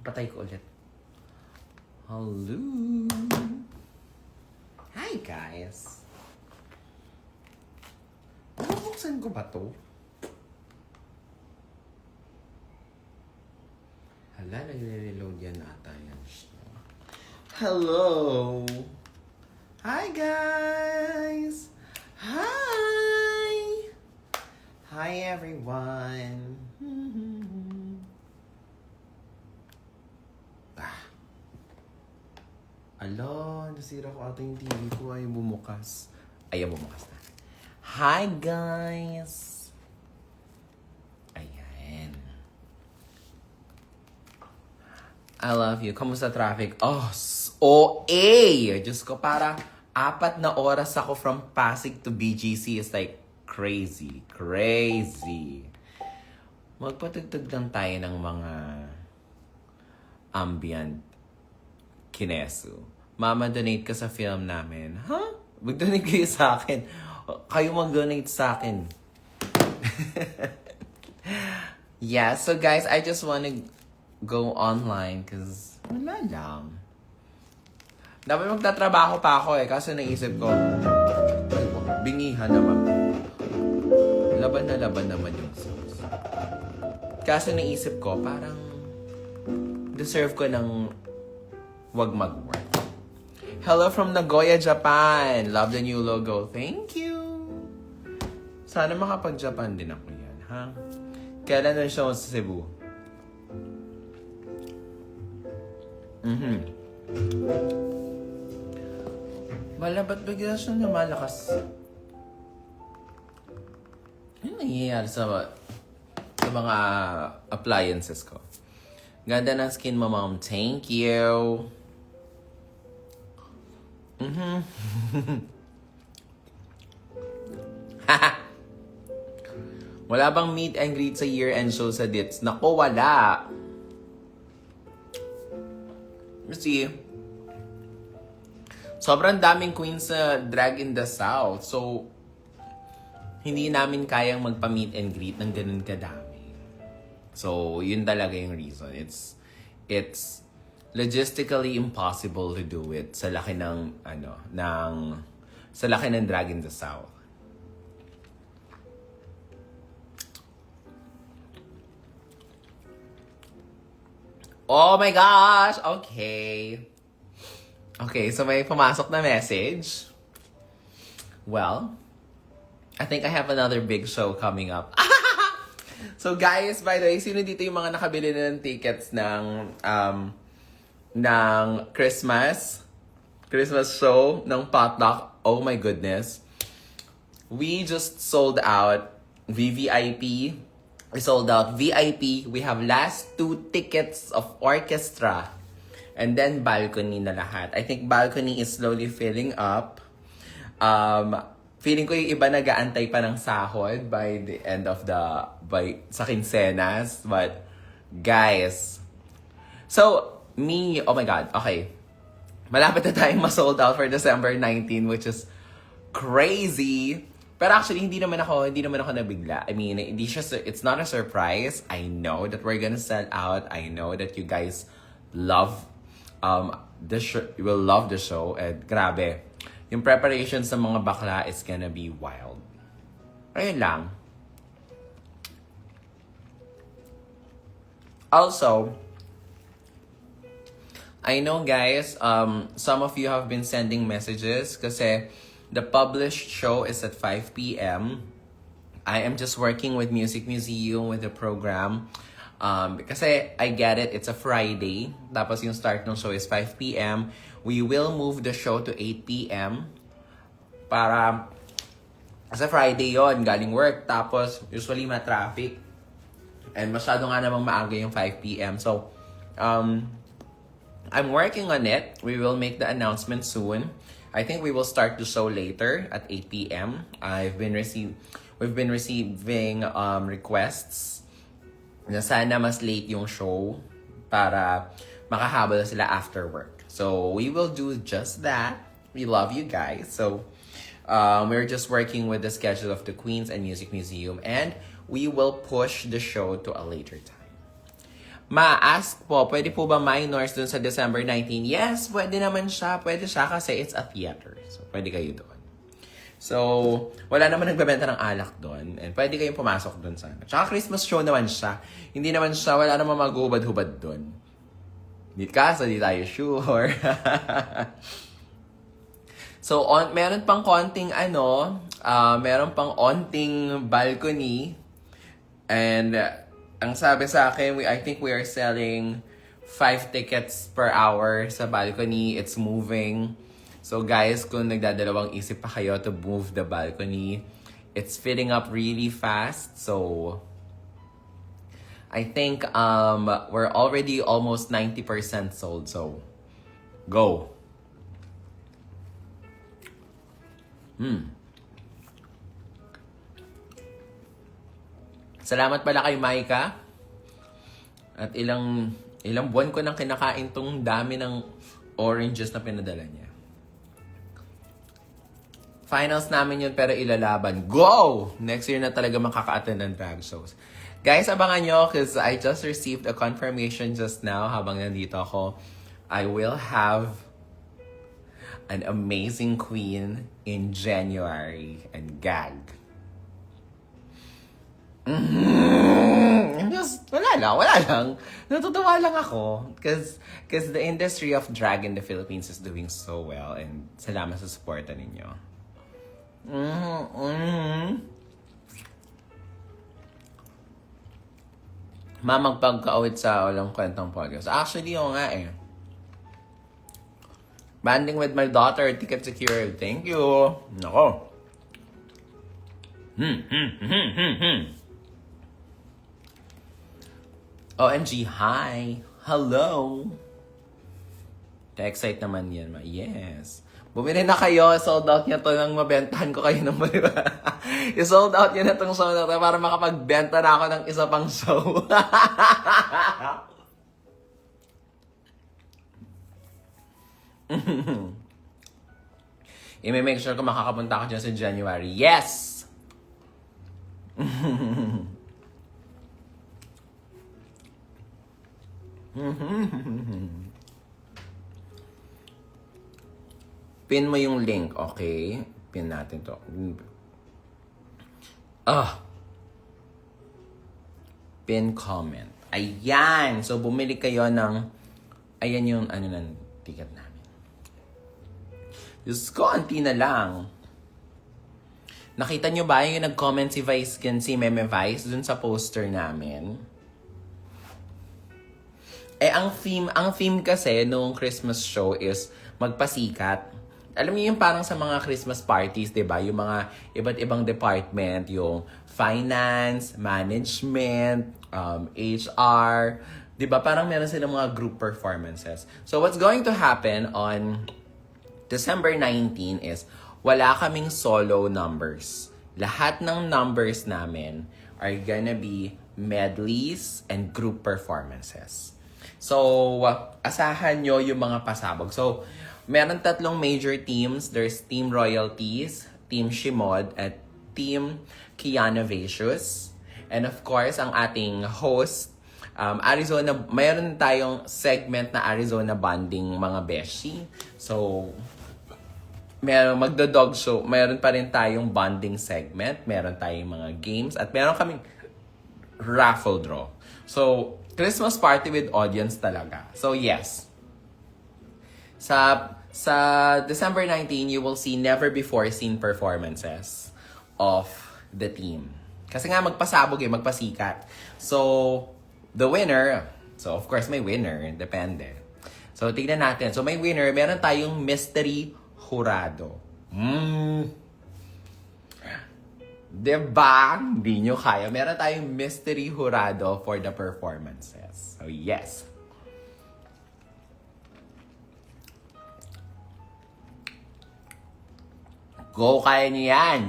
Patay ko ulit. Hello! Hi, guys! Bubuksan ko ba to? Hala, nag-reload yan ata yan. Hello! Hi, guys! Hi! Hi, everyone! Ala, nasira ko ata yung TV ko. Ayaw bumukas. Ayaw bumukas na. Hi, guys! Ayan. I love you. Kamusta traffic? Oh, OA! Diyos ko, para 4 na oras ako from Pasig to BGC. It's like crazy. Crazy. Magpatugtog lang tayo ng mga ambient kinesu. Mama, donate ka sa film namin. Huh? Mag-donate kayo sa akin. Kayo mag-donate sa akin. Yeah, so guys, I just wanna go online because wala lang. Dapat magtatrabaho pa ako kasi naisip ko, bingihan naman. Laban naman yung sauce. Kasi naisip ko, parang deserve ko ng wag mag-work. Hello from Nagoya, Japan. Love the new logo. Thank you. Sana makapag-Japan din ako yan, ha? Kailan na show sa Cebu? Wala, ba't bigla siya malakas? Ano nangyayari sa mga appliances ko? Ganda ng skin mo, mom. Thank you. Wala bang meet and greet sa year-end show sa DITS? Nako, wala. See, sobrang daming queens sa Drag in the South. So, hindi namin kayang magpa-meet and greet ng ganun kadami. So, yun talaga yung reason. It's logistically impossible to do it sa laki ng sa laki ng Drag in the South. Oh my gosh! Okay. Okay, so may pumasok na message. Well, I think I have another big show coming up. So guys, by the way, sino dito yung mga nakabili na ng tickets ng Christmas show ng Potluck? Oh my goodness. We just sold out VVIP. We sold out VIP. We have last 2 tickets of orchestra. And then balcony na lahat. I think balcony is slowly filling up. Feeling ko yung iba nag-aantay pa ng sahod by the end of sa quincenas. But, guys. So, oh my God, okay. Malapit na tayong ma-sold out for December 19, which is crazy. Pero actually, hindi naman ako nabigla. I mean, it's not a surprise. I know that we're gonna sell out. I know that you guys love the show. You will love the show. And grabe, yung preparation sa mga bakla is gonna be wild. Ayun lang. Also, I know guys, some of you have been sending messages kasi the published show is at 5 p.m. I am just working with Music Museum with the program. Kasi I get it, it's a Friday. Tapos yung start ng show is 5 p.m. We will move the show to 8 p.m. Para sa Friday yon galing work. Tapos usually ma-traffic. And masyado nga namang maaga yung 5 p.m. So, I'm working on it. We will make the announcement soon. I think we will start the show later at 8 p.m. We've been receiving requests na sana mas late yung show para makahabol sila after work. So we will do just that. We love you guys. So we're just working with the schedule of the Queens and Music Museum, and we will push the show to a later time. Ma-ask po, pwede po ba minors dun sa December 19? Yes, pwede naman siya. Pwede siya kasi it's a theater. So, pwede kayo doon. So, wala naman nagbebenta ng alak doon. And pwede kayong pumasok doon sana. Tsaka Christmas show naman siya. Hindi naman siya, wala naman mag-hubad-hubad doon. Hindi kaso, di tayo sure. So, meron pang konting meron pang onting balcony. And, ang sabi sa akin, I think we are selling 5 tickets per hour sa balcony. It's moving. So, guys, kung nagdadalawang isip pa kayo to move the balcony, it's filling up really fast. So, I think we're already almost 90% sold. So, go. Salamat pala kay Maika. At ilang buwan ko nang kinakain tong dami ng oranges na pinadala niya. Finals namin yun pero ilalaban. Go! Next year na talaga makaka-attend ng drag shows. Guys, abangan nyo because I just received a confirmation just now habang nandito ako. I will have an amazing queen in January and gag. Just, wala lang. Natutuwa lang ako because the industry of drag in the Philippines is doing so well and salamat sa suporta ninyo. Magpagka-awit sa Walang Kwentang Podcast. Actually, yung nga eh. Banding with my daughter, ticket secured. Thank you. Nako. OMG, hi. Hello. Excite naman yan, ma. Yes. Bumili na kayo. Sold out niya to nang mabentahan ko kayo ng maliba. I-sold out niya na tong show na to para makapagbenta na ako ng isa pang show. I-make sure ko makakapunta ako dyan sa January. Yes! Pin mo yung link, okay? Pin natin to. Pin comment. Ayan! So, bumili kayo ng... Ayan yung ng ticket namin. Diyos ko, anti na lang. Nakita nyo ba yung nag-comment si Vice si Meme Vice dun sa poster namin? Ang theme kasi nung Christmas show is magpasikat. Alam niyo yung parang sa mga Christmas parties, 'di ba? Yung mga iba't ibang department, yung finance, management, HR, 'di ba? Parang meron silang mga group performances. So what's going to happen on December 19 is wala kaming solo numbers. Lahat ng numbers namin are gonna be medleys and group performances. So, asahan nyo yung mga pasabog. So, meron 3 major teams. There's Team Royalties, Team Shimod, at Team Kiana Vicious. And of course, ang ating host, Arizona, mayroon tayong segment na Arizona Bonding mga beshi. So, magdo-dog show. Mayroon pa rin tayong bonding segment. Meron tayong mga games. At meron kaming raffle draw. So, Christmas party with audience talaga. So, yes. Sa December 19, you will see never-before-seen performances of the team. Kasi nga magpasabog magpasikat. So, the winner, so of course may winner, depende. So, tignan natin. So, may winner, meron tayong mystery jurado. Diba? Hindi nyo kaya. Meron tayong mystery jurado for the performances. So, yes. Go, kaya nyo yan.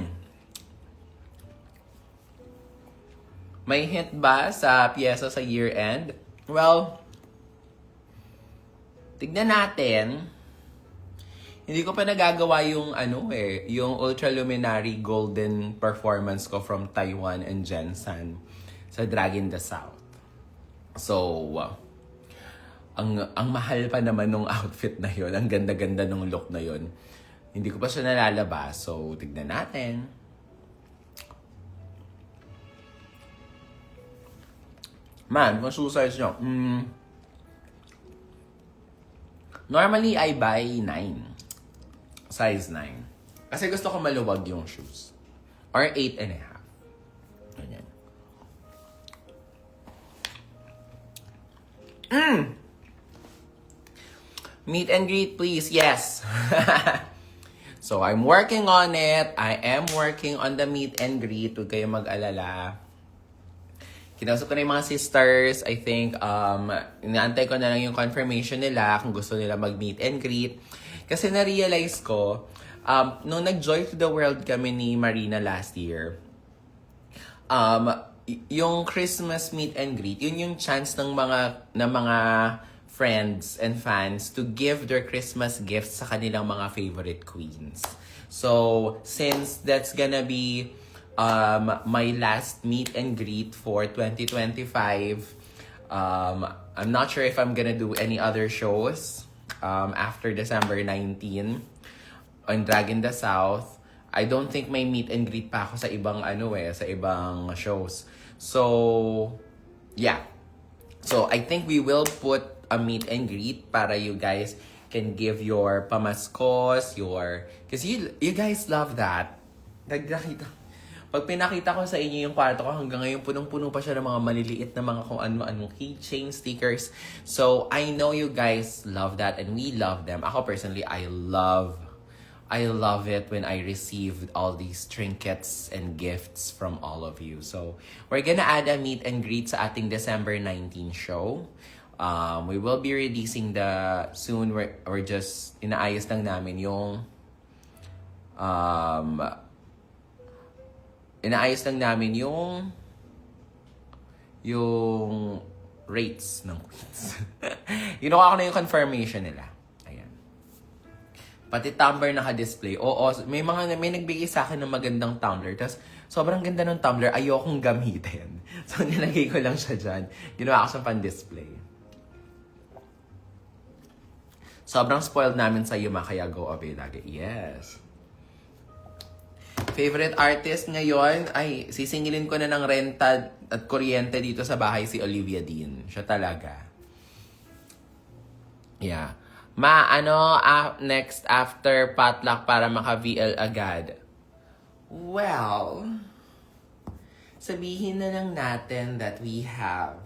May hint ba sa piyesa sa year-end? Well, tignan natin. Hindi ko pa nagagawa yung yung Ultraluminary Golden performance ko from Taiwan and Jensen sa Drag in the South. So, ang mahal pa naman nung outfit na yon, ang ganda-ganda nung look na yon. Hindi ko pa siya nalalabas, so tignan natin. Man, kung shoe size nyo, normally I buy 9. Size 9. Kasi gusto ko maluwag yung shoes. Or 8.5. Ganyan. Meet and greet, please. Yes. So, I'm working on it. I am working on the meet and greet. Huwag kayong mag-alala. Kinausap ko na yung mga sisters. I think, inaantay ko na lang yung confirmation nila kung gusto nila mag-meet and greet. Kasi na-realize ko, nung nag-Joy to the World kami ni Marina last year, yung Christmas meet and greet, yun yung chance ng mga friends and fans to give their Christmas gifts sa kanilang mga favorite queens. So, since that's gonna be my last meet and greet for 2025, I'm not sure if I'm gonna do any other shows after December 19 on Drag in the South. I don't think may meet and greet pa ako sa ibang sa ibang shows. So, yeah. So, I think we will put a meet and greet para you guys can give your pamaskos, because you guys love that. Pag pinakita ko sa inyo yung kwarto ko, hanggang ngayon punong-puno pa siya ng mga maliliit na mga kung ano-anong keychain, stickers. So, I know you guys love that and we love them. Ako personally, I love it when I receive all these trinkets and gifts from all of you. So, we're gonna add a meet and greet sa ating December 19 show. We will be releasing soon. We're just inaayos lang namin yung rates ng queens. Ako na yung confirmation nila. Ayan. Pati tumbler naka-display. Oo, may nagbigay sa akin ng magandang tumbler. Tapos, sobrang ganda ng tumbler. Ayokong gamitin. So, nilagay ko lang siya dyan. Ginawa ko siyang pan-display. Sobrang spoiled namin sa Yuma, kaya go away lagi. Yes. Favorite artist ngayon? Ay, sisingilin ko na ng renta at kuryente dito sa bahay si Olivia Dean. Siya talaga. Yeah. Next after potluck para maka-VL agad? Well, sabihin na lang natin that we have,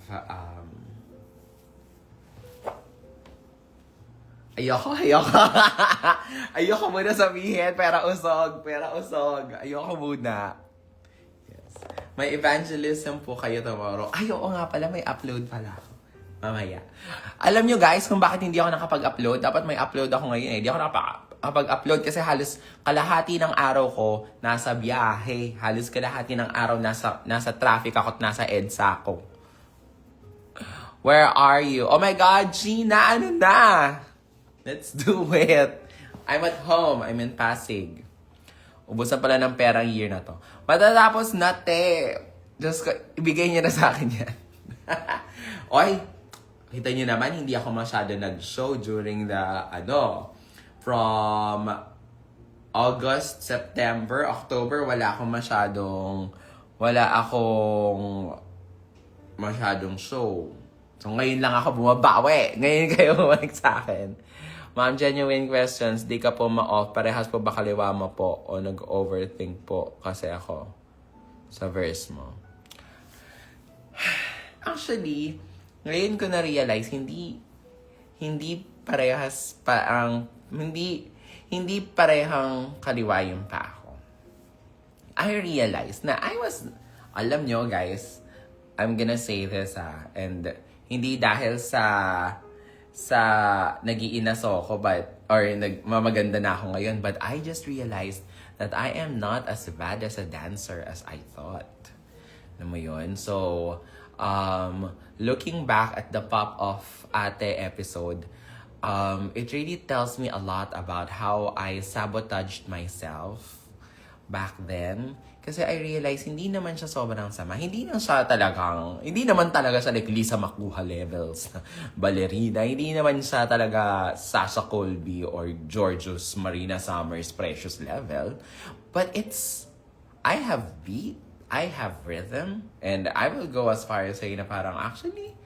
Ayoko. Ayoko muna sabihin, pera usog. Ayoko muna. Yes. May evangelism po kayo tomorrow. Ay, oo nga pala, may upload pala ako. Mamaya. Alam nyo guys, kung bakit hindi ako nakapag-upload, dapat may upload ako ngayon eh. Hindi ako nakapag-upload kasi halos kalahati ng araw ko nasa biyahe. Halos kalahati ng araw nasa traffic ako at nasa EDSA ako. Where are you? Oh my God, Gina, ano na? Let's do it. I'm at home. I'm in Pasig. Ubusan pala ng perang year na to. Matatapos na, te. Just ibigay niya na sa akin yan. Oy, kita niyo naman, hindi ako masyado nag-show during from August, September, October, wala akong masyadong show. So, ngayon lang ako bumabawi. Ngayon kayo bumalik sa akin. Ma'am, genuine questions. Di ka po ma-off. Parehas po ba kaliwa mo po o nag-overthink po kasi ako sa verse mo? Actually, ngayon ko na-realize, hindi parehas hindi parehang kaliwa yung pa ako. I realized na alam nyo guys, I'm gonna say this and hindi dahil sa nag-iinaso ko mamaganda na ako ngayon, but I just realized that I am not as bad as a dancer as I thought. Alam mo yun? So, looking back at the Pop Off Ate episode, it really tells me a lot about how I sabotaged myself back then. Kasi I realize, hindi naman siya sobrang sama. Hindi naman talaga siya like Lisa Macuha levels na ballerina. Hindi naman siya talaga Sasha Colby or Georgios Marina Summers Precious level. But I have beat, I have rhythm, and I will go as far as saying na parang actually,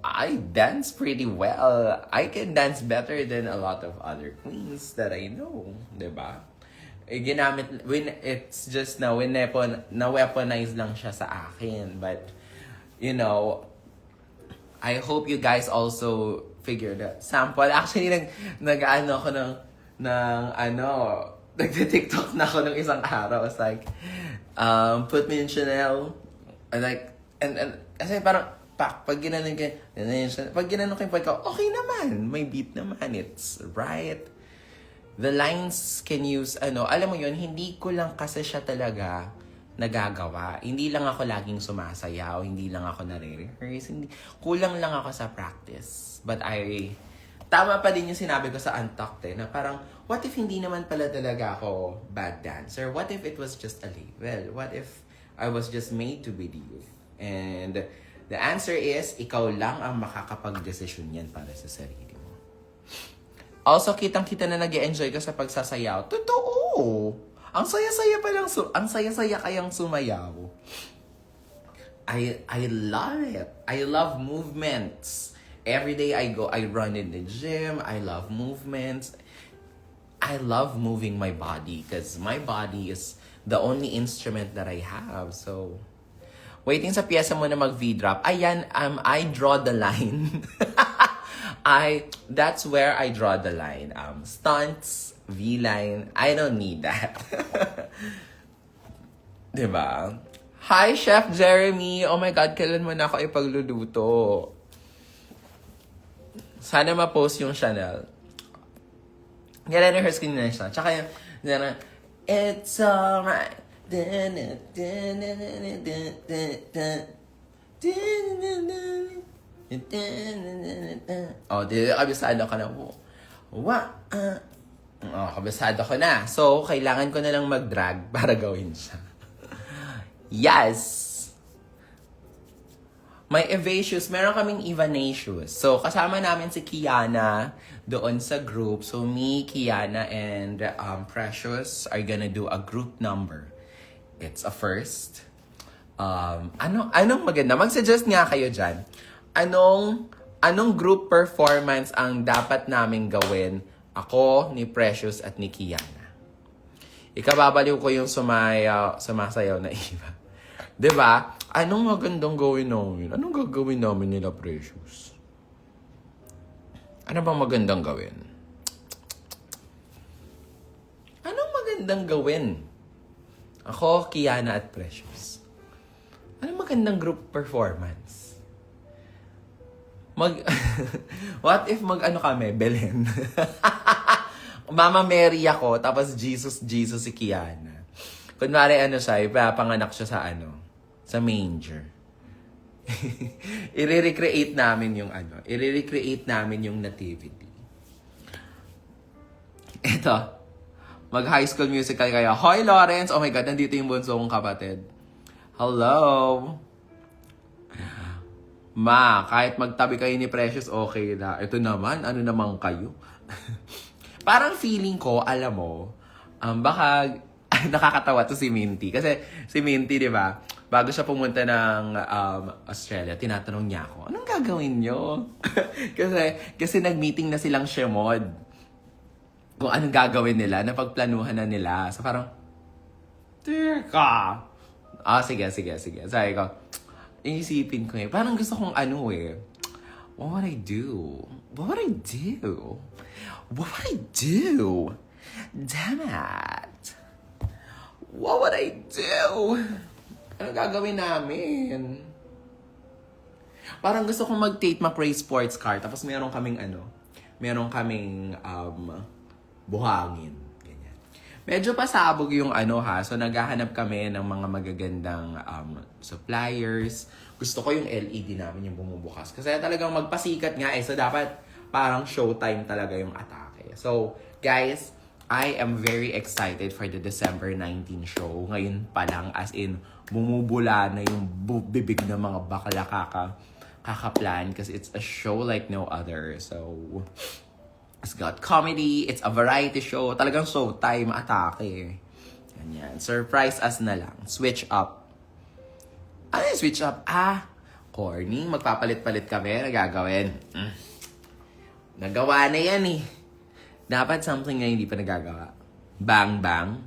I dance pretty well. I can dance better than a lot of other queens that I know. Diba? It's just na-weaponize lang siya sa akin. But, I hope you guys also figure that. Sample, actually, nag-ano ako nagti-TikTok na ako ng isang araw. It's like, put me in Chanel. And kasi parang, pag ginanon ko, okay naman. May beat naman. It's right. The lines can use, alam mo yun, hindi ko lang kasi siya talaga nagagawa. Hindi lang ako laging sumasayaw, hindi lang ako nare-rehearse, kulang lang ako sa practice. But tama pa din yung sinabi ko sa Untucked na parang, what if hindi naman pala talaga ako bad dancer? What if it was just a label? What if I was just made to believe? And the answer is, ikaw lang ang makakapag-desisyon yan para sa sarili. Also, kitang-kita na nag-enjoy ka sa pagsasayaw. Totoo! Ang saya-saya kayang sumayaw. I love it. I love movements. Every day I run in the gym. I love movements. I love moving my body because my body is the only instrument that I have. So, waiting sa piyesa mo na mag-V-drop. Ayan, I draw the line. That's where I draw the line. Stunts, V-line, I don't need that. Diba? Hi, Chef Jeremy! Oh my God, kailan mo na ako ipagluluto? Sana ma-post yung Chanel. Nire-rehearse ko na siya. Tsaka yung, it's alright. Kabisado ka na po. Kabisado ko na. So, kailangan ko na lang mag-drag para gawin siya. Yes! May Evacious. Meron kaming Evanacious. So, kasama namin si Kiana doon sa group. So, me, Kiana, and Precious are gonna do a group number. It's a first. Anong maganda? Mag-suggest nga kayo dyan. Anong group performance ang dapat naming gawin? Ako, ni Precious, at ni Kiana. Ikababaliw ko yung sumasayaw na iba. Diba? Anong magandang gawin namin? Anong gagawin namin nila Precious? Ano bang magandang gawin? Anong magandang gawin? Ako, Kiana, at Precious. Anong magandang group performance? What if kami, Belen? Mama Mary ako, tapos Jesus si Kiana. Kunwari siya, ipapanganak siya sa manger. I-recreate namin yung nativity. Ito, mag-high school musical kayo. Hoy, Lawrence! Oh my God, nandito yung bunso kong kapatid. Hello! Ma, kahit magtabi kayo ni Precious, okay na. Ito naman, ano naman kayo? Parang feeling ko, alam mo, baka nakakatawa to si Minty. Kasi si Minty, di ba, bago siya pumunta ng Australia, tinatanong niya ako, anong gagawin nyo? kasi nag-meeting na silang Shemod. Kung anong gagawin nila, napagplanuhan na nila. So parang, teka. Sige. Sabi ko, iisipin ko parang gusto kong what would I do? Damn it. What would I do? Ano gagawin namin? Parang gusto kong mag-Tate McRae sports car, tapos meron kaming buhangin. Ganyan. Medyo pasabog yung so naghahanap kami ng mga magagandang suppliers. Gusto ko yung LED namin yung bumubukas. Kasi talagang magpasikat nga so dapat parang showtime talaga yung atake. So, guys, I am very excited for the December 19 show. Ngayon pa lang, as in, bumubula na yung bibig ng mga bakla kakaplan kasi it's a show like no other. So, it's got comedy, it's a variety show. Talagang showtime atake. Ganyan. Surprise us na lang. Switch up. Ano yung switch up? Corny. Magpapalit-palit kami. Nagagawin. Nagawa na yan eh. Dapat something na hindi pa nagagawa. Bang Bang.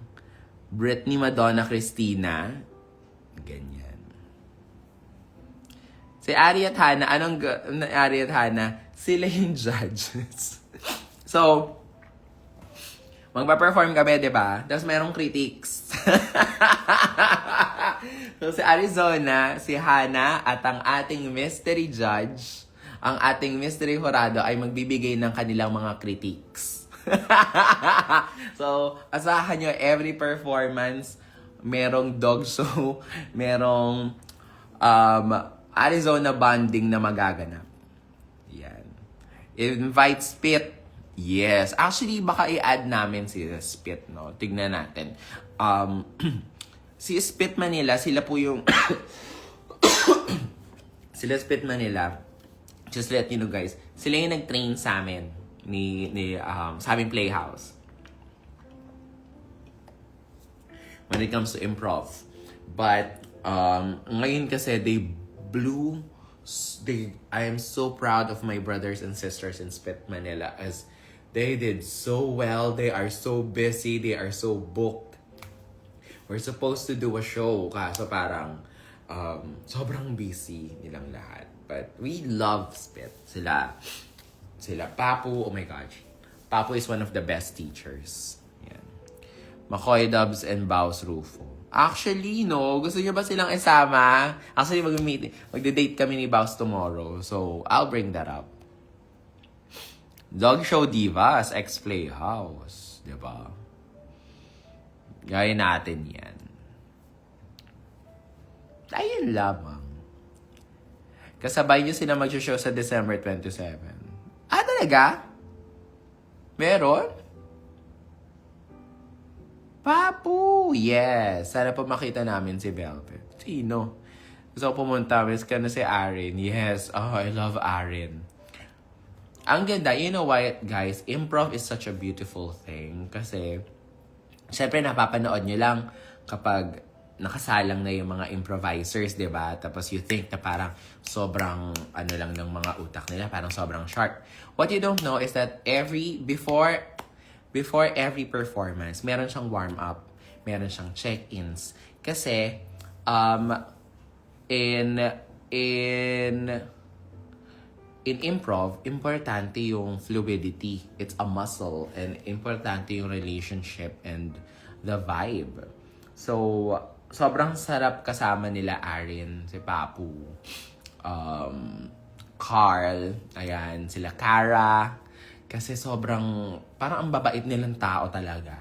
Britney, Madonna, Christina. Ganyan. Si Ari at Hana, Ari at Hana, sila yung judges. So, magpa-perform kami, di ba? Tapos merong critics. So, si Arizona, si Hana, at ang ating mystery judge, ang ating mystery jurado ay magbibigay ng kanilang mga critiques. So, asahan nyo every performance, merong dog show, merong Arizona bonding na magaganap. Yan. Invite Spit. Yes. Actually, baka i-add namin si Spit, no? Tignan natin. Si Spit Manila, sila po yung... sila Spit Manila, just let you know guys, sila yung nag-train sa amin sa aming playhouse. When it comes to improv. But, ngayon kasi, I am so proud of my brothers and sisters in Spit Manila as they did so well. They are so busy. They are so booked. We're supposed to do a show, kaso parang sobrang busy nilang lahat. But we love Spit. Sila Papu, oh my gosh. Papu is one of the best teachers. Yan. McCoy Dubs and Baus Rufo. Actually, no. Gusto niyo ba silang isama? Actually, magde-date kami ni Baus tomorrow. So, I'll bring that up. Dog Show Divas, ex-Playhouse. Diba? Gaya natin yan. Ayun lamang. Kasabay niyo sila mag-show sa December 27. Talaga? Meron? Papu! Yes! Sana po makita namin si Velvet. Sino? Gusto ko pumunta. Miss ka na si Aaron. Yes. Oh, I love Aaron. Ang ganda. You know why, guys? Improv is such a beautiful thing. Kasi, syempre napapanood nyo lang kapag nakasalang na yung mga improvisers, di ba? Tapos you think na parang sobrang ano lang ng mga utak nila, parang sobrang sharp. What you don't know is that before every performance, meron siyang warm-up, meron siyang check-ins. Kasi, in improv, importante yung fluidity. It's a muscle. And importante yung relationship and the vibe. So, sobrang sarap kasama nila Aaron, si Papu, Carl, ayan, sila Cara. Kasi sobrang, parang ang babait nilang tao talaga.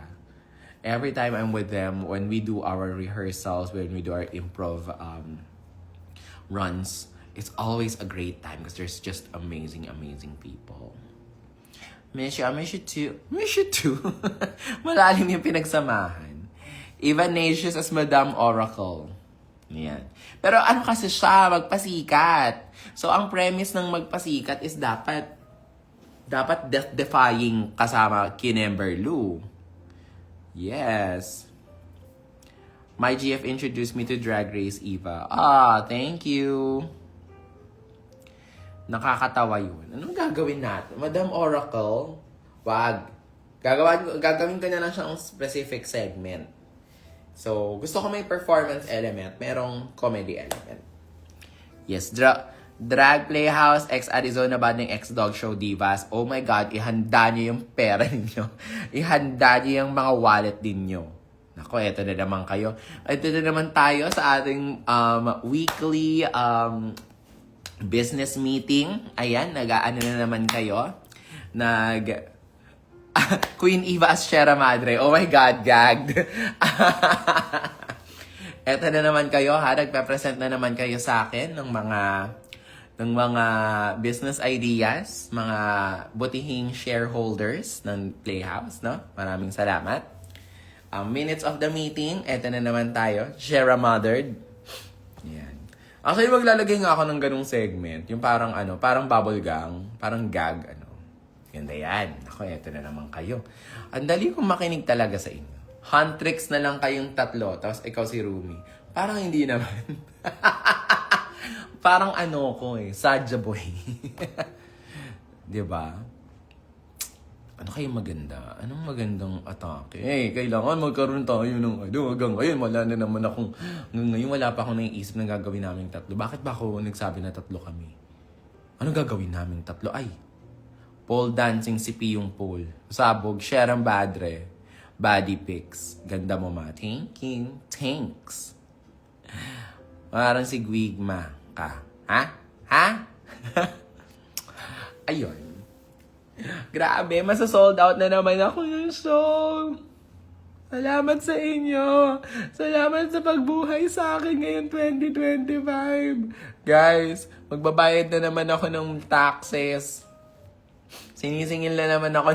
Every time I'm with them, when we do our rehearsals, when we do our improv runs, it's always a great time because there's just amazing people. Miss you too. Miss you too. Malalim yung pinagsamahan. Evanasius as Madam Oracle. Yan. Pero ano kasi siya, magpasikat. So, ang premise ng magpasikat is dapat death-defying kasama Kinember Lou. Yes. My GF introduced me to Drag Race Eva. Thank you. Nakakatawa yun. Anong gagawin natin? Madam Oracle, wag. Gagawin ko na lang siyang specific segment. So, gusto ko may performance element, merong comedy element. Yes, Drag Playhouse, ex-Arizona Banding, ex-Dog Show Divas. Oh my God, ihanda niyo yung pera ninyo. Ihanda niyo yung mga wallet ninyo. Nako, eto na naman kayo. Ito na naman tayo sa ating weekly business meeting. Ayan, nag-aano na naman kayo. Queen Eva as Sierra Madre. Oh my God, gagged. Eto na naman kayo ha. Nagpe-present na naman kayo sa akin ng ng mga business ideas, mga butihing shareholders ng Playhouse, no? Maraming salamat. Minutes of the meeting, eto na naman tayo. Share a Mothered. Yan. Actually, maglalagay nga ako ng ganung segment. Yung parang parang bubble gang, parang gag, Ganda yan. Ako, eto na naman kayo. Ang dali kong makinig talaga sa inyo. Huntrix na lang kayong tatlo, tapos ikaw si Rumi. Parang hindi naman. Parang Sadya boy. Diba? Ano kayo maganda? Anong magandang atake? Kailangan magkaroon tayo ng hanggang ngayon, wala na naman akong, ngayon wala pa akong naiisip na gagawin namin tatlo. Bakit ba ako nagsabi na tatlo kami? Ano gagawin namin tatlo? Pole dancing si Piyong Pole. Sabog, Sharon Badre. Body pics. Ganda mo ma. Thank you. Thanks. Parang si Guigma ka. Ha? Ayun. Grabe, masasold out na naman ako ng show. Salamat sa inyo. Salamat sa pagbuhay sa akin ngayon 2025. Guys, magbabayad na naman ako ng taxes. Sinisingil na naman ako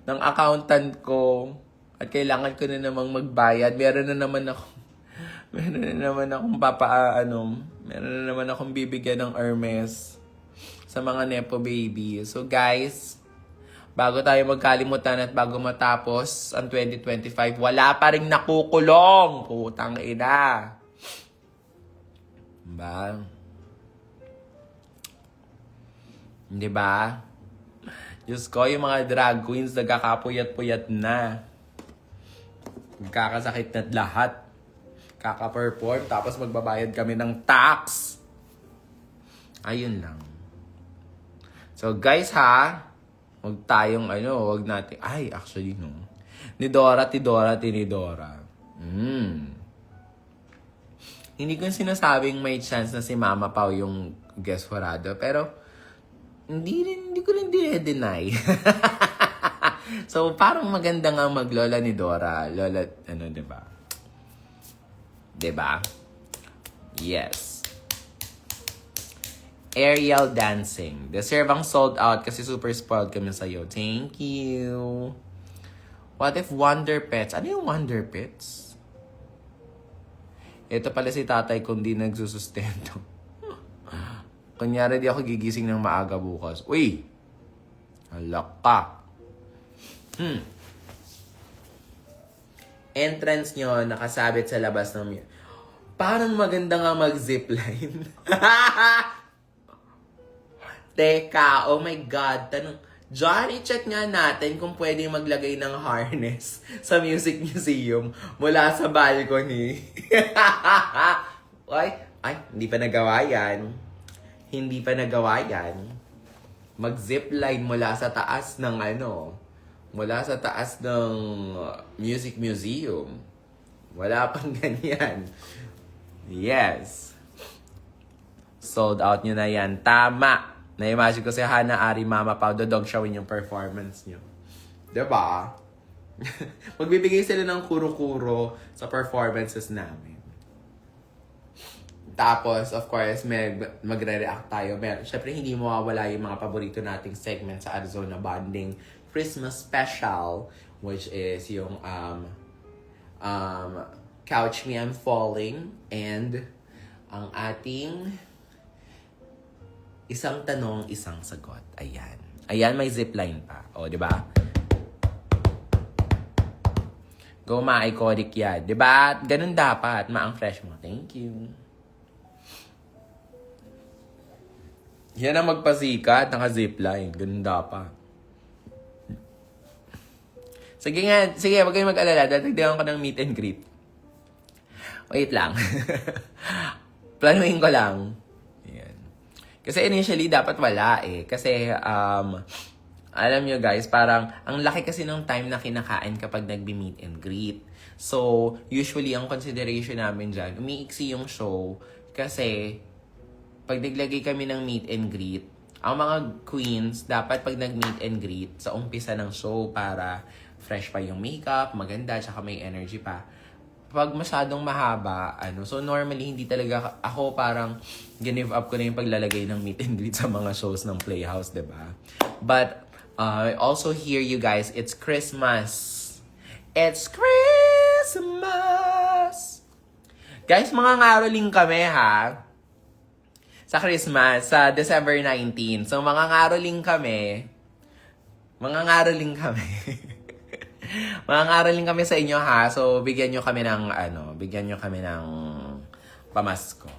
ng accountant ko. At kailangan ko na namang magbayad. Meron na naman akong bibigyan ng Hermes sa mga Nepo baby. So guys, bago tayo magkalimutan at bago matapos ang 2025, wala pa rin nakukulong. Putang ina. Diba? Diyos ko, yung mga drag queens nagkakapuyat-puyat na. Magkakasakit na lahat. Kaka-perform, tapos magbabayad kami ng tax. Ayun lang. So guys wag tayong wag natin, actually no. Tidora. Hindi ko sinasabing may chance na si Mama Pao yung guest jurado, pero hindi ko rin deny. So parang maganda nga maglola ni Dora. Lola, diba? Diba? Yes. Aerial dancing. Deserve ang sold out kasi super spoiled kami sa'yo. Thank you. What if Wonder Pets? Ano yung Wonder Pets? Ito pala si tatay kung di nagsusustento. Kunyari di ako gigising ng maaga bukas. Uy! Halak ka. Entrance nyo, nakasabit sa labas ng... Parang maganda nga mag-zipline. Teka, oh my God. John, i-check nga natin kung pwede maglagay ng harness sa Music Museum mula sa balcony. Hindi pa nagawa yan. Mag-zipline mula sa taas ng Music Museum. Wala pang ganyan. Yes. Sold out nyo na yan. Tama. Na-imagine ko si Hana, Ari, Mama Pao, dog showin yung performance nyo. Diba? Magbibigay sila ng kuro-kuro sa performances namin. Tapos, of course, magre-react tayo. Siyempre, hindi mawawala yung mga paborito nating segment sa Arizona Bonding Christmas Special, which is yung Couch Me I'm Falling, and ang ating isang tanong, isang sagot. Ayan. Ayan, may zipline pa. O, di ba? Go, ma-iconic yan. Di ba? Ganun dapat. Ma-ang fresh mo. Thank you. Yan ang magpasikat. Naka-zipline. Ganun dapat. Sige nga. Sige, wag kayong mag-alala. Dadagdagan ko ng meet and greet. Wait lang. Planuhin ko lang. Kasi initially, dapat wala eh. Kasi, alam nyo guys, parang, ang laki kasi ng time na kinakain kapag nagbi-meet and greet. So, usually, ang consideration namin dyan, umiiksi yung show. Kasi, pag naglagay kami ng meet and greet, ang mga queens, dapat pag nag-meet and greet, sa umpisa ng show, para fresh pa yung makeup, maganda, tsaka may energy pa. pag masyadong mahaba, so normally hindi talaga ako parang give up ko na yung paglalagay ng meet and greet sa mga shows ng Playhouse, 'di ba? But I also hear you guys, it's Christmas. It's Christmas. Guys, mga ngaroling kami ha. Sa Christmas, sa December 19. So mga ngaroling kami. Mga ngaroling kami. Mga ngaroling kami sa inyo ha. So bigyan nyo kami ng pamasko.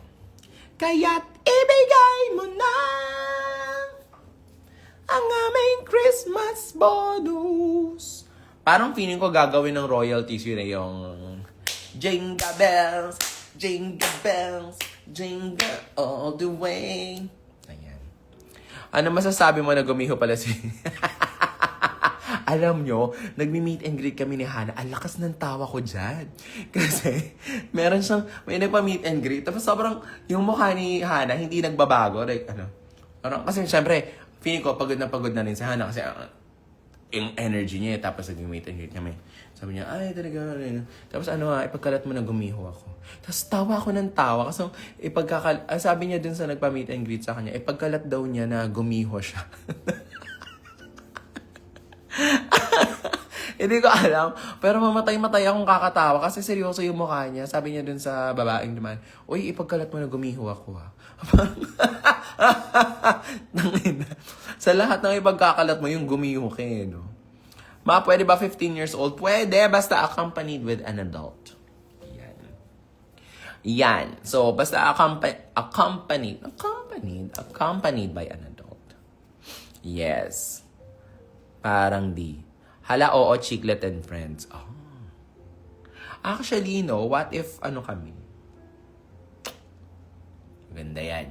Kaya't ibigay mo na ang aming Christmas bonus. Parang feeling ko gagawin ng royalties yun yung Jingle bells, jingle bells, jingle all the way. Ayan. Ano masasabi mo na gumiho pala si... Alam nyo, nagmi-meet and greet kami ni Hana. Ang lakas ng tawa ko dyan. Kasi, may nagpa-meet and greet. Tapos sobrang, yung mukha ni Hana, hindi nagbabago. Like, kasi syempre, feeling ko, pagod na rin si Hana. Kasi, yung energy niya. Tapos nagmi-meet and greet kami. Sabi niya, ay, talaga. Tapos ipagkalat mo na gumiho ako. Tapos tawa ako ng tawa. Kasi, sabi niya dun sa nagpa-meet and greet sa kanya, ipagkalat daw niya na gumiho siya. Hindi ko alam. Pero mamatay-matay akong kakatawa kasi seryoso yung mukha niya. Sabi niya dun sa babaeng naman, uy, ipagkalat mo na gumiho ako ha. Sa lahat ng ipagkakalat mo, yung gumiho ka no? Pwede ba 15 years old? Pwede, basta accompanied with an adult. Yan. So, basta accompanied by an adult. Yes. Parang di. Hala, oo, Chiclet and Friends. Oh. Actually, what if, kami? Ganda yan.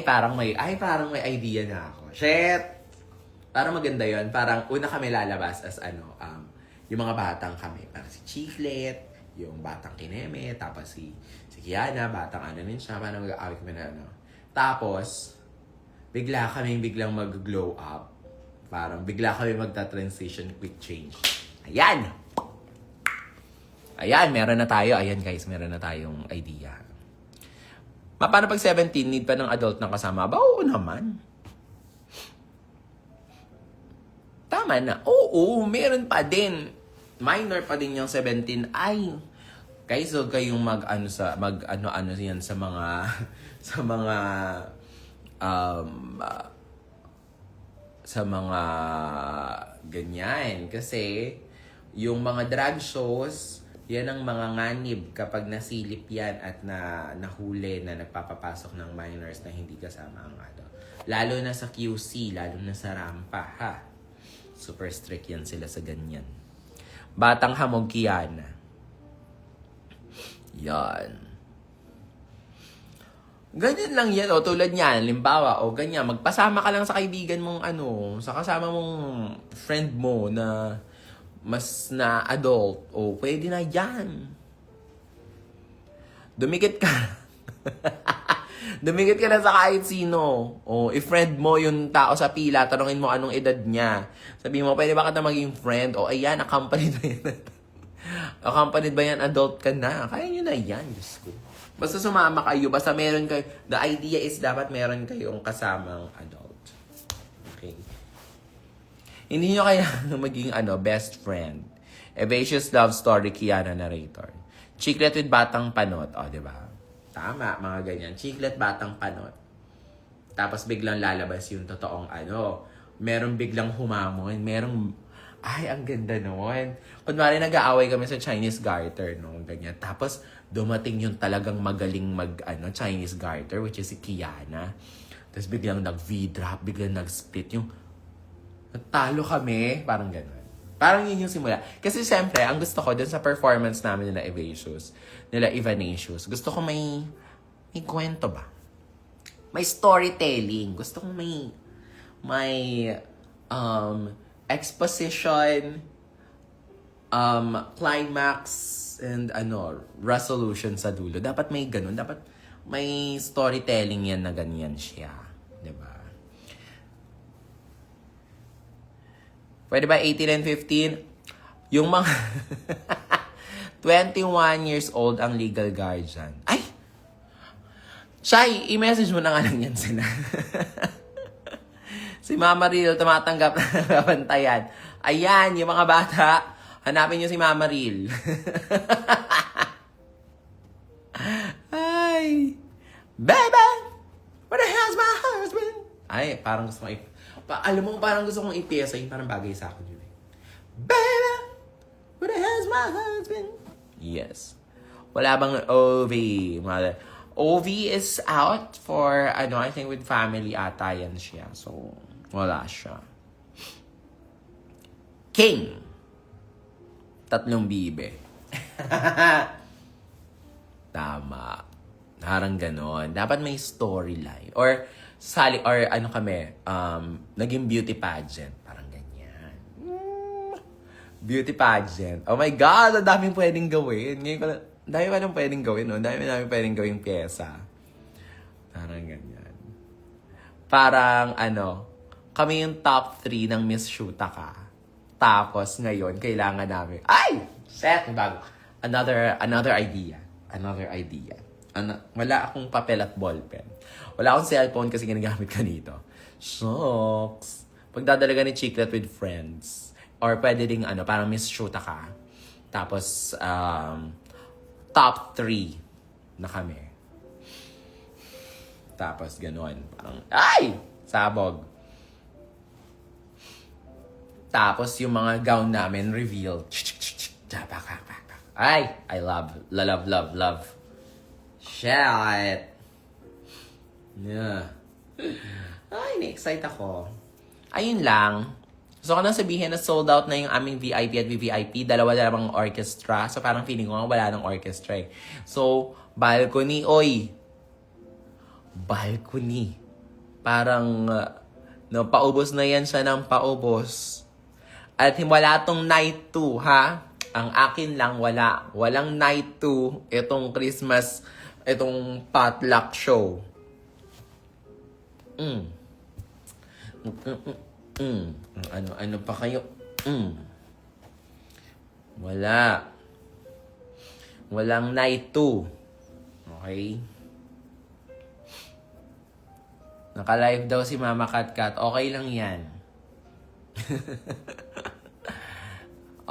Parang may idea na ako. Shit! Parang maganda yon. Parang una kami lalabas as, yung mga batang kami. Parang si Chiclet, yung batang Kineme, tapos si Kiana, batang din siya. Parang mag-aawit kami na Tapos, biglang mag-glow up. Parang bigla kami magta-transition, quick change. Ayan! Meron na tayo. Ayan guys, meron na tayong idea. Paano pag 17, need pa ng adult na kasama? Oo naman. Tama na. Oo, meron pa din. Minor pa din yung 17. Ay, guys, huwag kayong yan sa mga, sa mga ganyan. Kasi, yung mga drag shows, yan ang mga nganib kapag nasilip yan at nahuli na nagpapapasok ng minors na hindi kasama ang Lalo na sa QC, lalo na sa rampa, ha? Super strict yan sila sa ganyan. Batang Hamog Kiana. Yan. Ganyan lang yan, tulad niyan, limbawa, ganyan, magpasama ka lang sa kaibigan mong sa kasama mong friend mo na mas na adult, pwede na yan. Dumikit ka. Dumikit ka na sa kahit sino. I-friend mo yung tao sa pila, tanungin mo anong edad niya. Sabihin mo, pwede ba kita maging friend? Ayan, accompanied ba yan? Accompanied ba yan? Adult ka na. Kaya nyo na yan, Diyos ko. Basta sumama kayo, basta meron kayo, the idea is dapat meron kayong kasamang adult. Okay? Hindi nyo kaya maging best friend. Evacious love story, Kiana narrator. Chiclet with batang panot. Diba? Tama, mga ganyan. Chiclet, batang panot. Tapos biglang lalabas yung totoong meron biglang humamon. Ang ganda noon. Kunwari nag-aaway kami sa Chinese garter, ganyan. Tapos, dumating yung talagang magaling Chinese garter, which is si Kiana. Tapos biglang nag-V-drop, biglang nag-split yung, natalo kami, parang gano'n. Parang yun yung simula. Kasi siyempre, ang gusto ko dun sa performance namin nila Evanasius, gusto ko may kwento ba? May storytelling. Gusto ko may exposition, climax, and resolution sa dulo. Dapat may ganun. Dapat may storytelling yan na ganyan siya. Diba? Pwede ba 18 and 15? Yung mga... 21 years old ang legal guardian. Ay! Chay, i-message mo na nga lang yan sila. Si Mama Ril, tumatanggap na nabantayan. Ayan, yung mga bata, hanapin nyo si Mama Ril. Ay! Baby! Where the hell's my husband? Ay, parang gusto kong alam mo, parang gusto kong ipiyesa yun. Parang bagay sa akin yun. Baby! Where the hell's my husband? Yes. Wala bang OV? OV is out for, I think with family ata yan siya. So, wala siya. King. 3 bibe. Tama. Parang ganon. Dapat may storyline. Or naging beauty pageant. Parang ganyan. Beauty pageant. Oh my God, ang daming pwedeng gawin. Ngayon ko lang, dami pa nang pwedeng gawin, no? Dami pwedeng gawing pyesa. Parang ganyan. Parang, kami yung top 3 ng Miss Shutaka. Tapos, ngayon, kailangan namin, set! Bago. Another idea. Wala akong papel at ballpen. Wala akong cellphone kasi ginagamit ka dito. Shucks. Pagdadalaga ni Chiclet with friends. Or pwede ding, parang Miss Shutaka. Tapos, top 3 na kami. Tapos, gano'n. Parang, sabog. Tapos, yung mga gown namin, reveal. I love. Shit. Yeah. Na-excite ako. Ayun lang. Gusto ko nang sabihin na sold out na yung aming VIP at VVIP. Dalawa orchestra. So, parang feeling ko nga wala ng orchestra eh. So, balcony. Balcony. Parang, paubos na yan siya ng paubos. At wala tong night 2, ha? Ang akin lang, wala. Walang night 2. Itong Christmas, itong potluck show. Ano pa kayo? Wala. Walang night 2. Okay? Naka-live daw si Mama Katkat. Okay lang yan.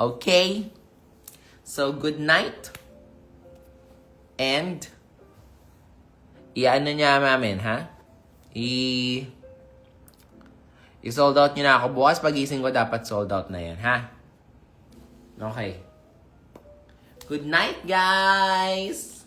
Okay? So, good night. And, niya namin, ha? I-sold out nyo na ako. Bukas pagising ko, dapat sold out na yan, ha? Okay. Good night, guys!